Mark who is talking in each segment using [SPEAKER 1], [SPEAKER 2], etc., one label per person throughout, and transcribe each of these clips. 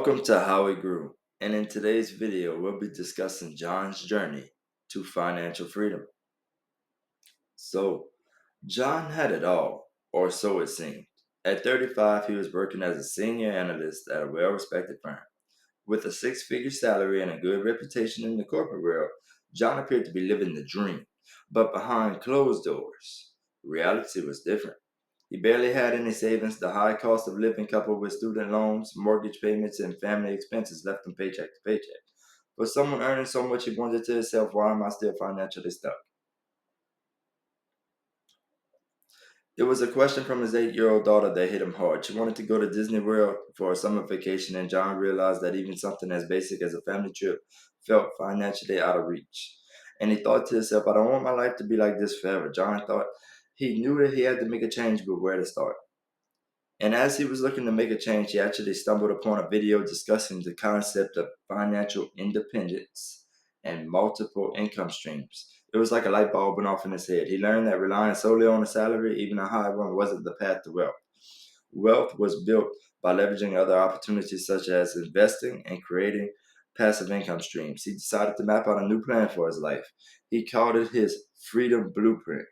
[SPEAKER 1] Welcome to How It Grew, and in today's video, we'll be discussing John's journey to financial freedom. So, John had it all, or so it seemed. At 35, he was working as a senior analyst at a well respected firm. With a six-figure salary and a good reputation in the corporate world, John appeared to be living the dream. But behind closed doors, reality was different. He barely had any savings. The high cost of living, coupled with student loans, mortgage payments, and family expenses, left him paycheck to paycheck. For someone earning so much, he wondered to himself, why am I still financially stuck? It was a question from his 8-year-old daughter that hit him hard. She wanted to go to Disney World for a summer vacation, and John realized that even something as basic as a family trip felt financially out of reach. And he thought to himself, I don't want my life to be like this forever. John thought he knew that he had to make a change, but where to start? And as he was looking to make a change, he actually stumbled upon a video discussing the concept of financial independence and multiple income streams. It was like a light bulb went off in his head. He learned that relying solely on a salary, even a high one, wasn't the path to wealth. Wealth was built by leveraging other opportunities such as investing and creating passive income streams. He decided to map out a new plan for his life. He called it his Freedom Blueprint.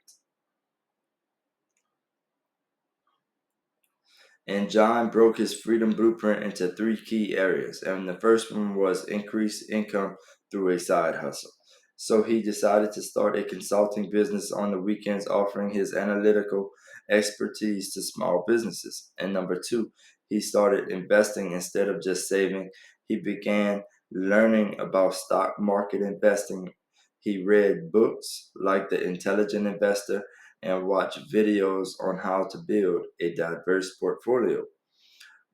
[SPEAKER 1] And John broke his freedom blueprint into three key areas. And the first one was increase income through a side hustle. So he decided to start a consulting business on the weekends, offering his analytical expertise to small businesses. And number two, he started investing instead of just saving. He began learning about stock market investing. He read books like The Intelligent Investor and watch videos on how to build a diverse portfolio.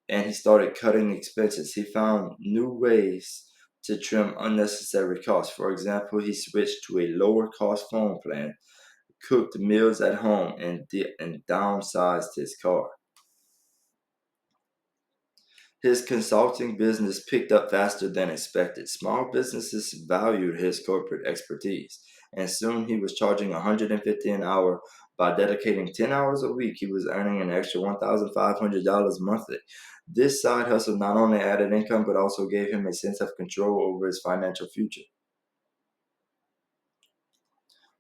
[SPEAKER 1] And he started cutting expenses. He found new ways to trim unnecessary costs. For example, he switched to a lower cost phone plan, cooked meals at home, and downsized his car. His consulting business picked up faster than expected. Small businesses valued his corporate expertise, and soon he was charging $150 an hour. By dedicating 10 hours a week, he was earning an extra $1,500 monthly. This side hustle not only added income but also gave him a sense of control over his financial future.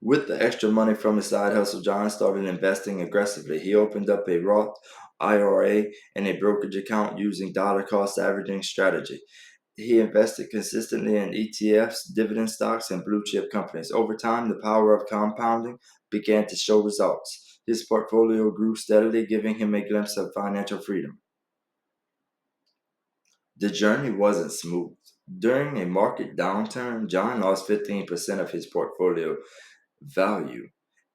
[SPEAKER 1] With the extra money from his side hustle, John started investing aggressively. He opened up a Roth IRA and a brokerage account using dollar cost averaging strategy. He invested consistently in ETFs, dividend stocks, and blue chip companies. Over time, the power of compounding began to show results. His portfolio grew steadily, giving him a glimpse of financial freedom. The journey wasn't smooth. During a market downturn, John lost 15% of his portfolio value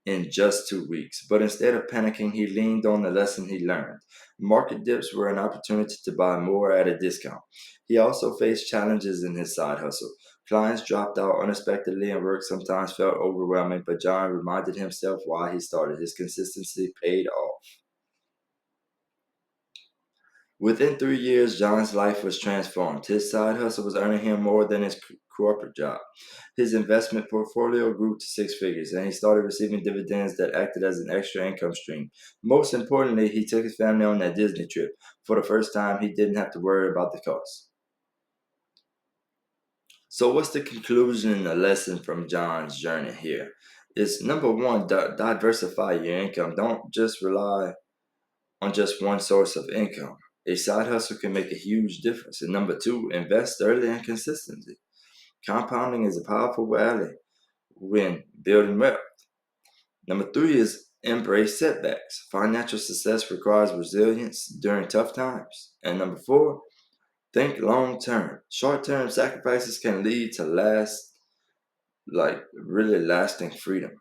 [SPEAKER 1] in just 2 weeks. But instead of panicking, he leaned on the lesson he learned. Market dips were an opportunity to buy more at a discount. He also faced challenges in his side hustle. Clients dropped out unexpectedly and work sometimes felt overwhelming, but John reminded himself why he started. His consistency paid off. Within 3 years, John's life was transformed. His side hustle was earning him more than his corporate job. His investment portfolio grew to six figures, and he started receiving dividends that acted as an extra income stream. Most importantly, he took his family on that Disney trip. For the first time, he didn't have to worry about the cost. So, what's the conclusion and the lesson from John's journey here? It's number one, diversify your income. Don't just rely on just one source of income. A side hustle can make a huge difference. And number two, invest early and consistently. Compounding is a powerful ally when building wealth. Number three is embrace setbacks. Financial success requires resilience during tough times. And number four, think long term. Short term sacrifices can lead to really lasting freedom.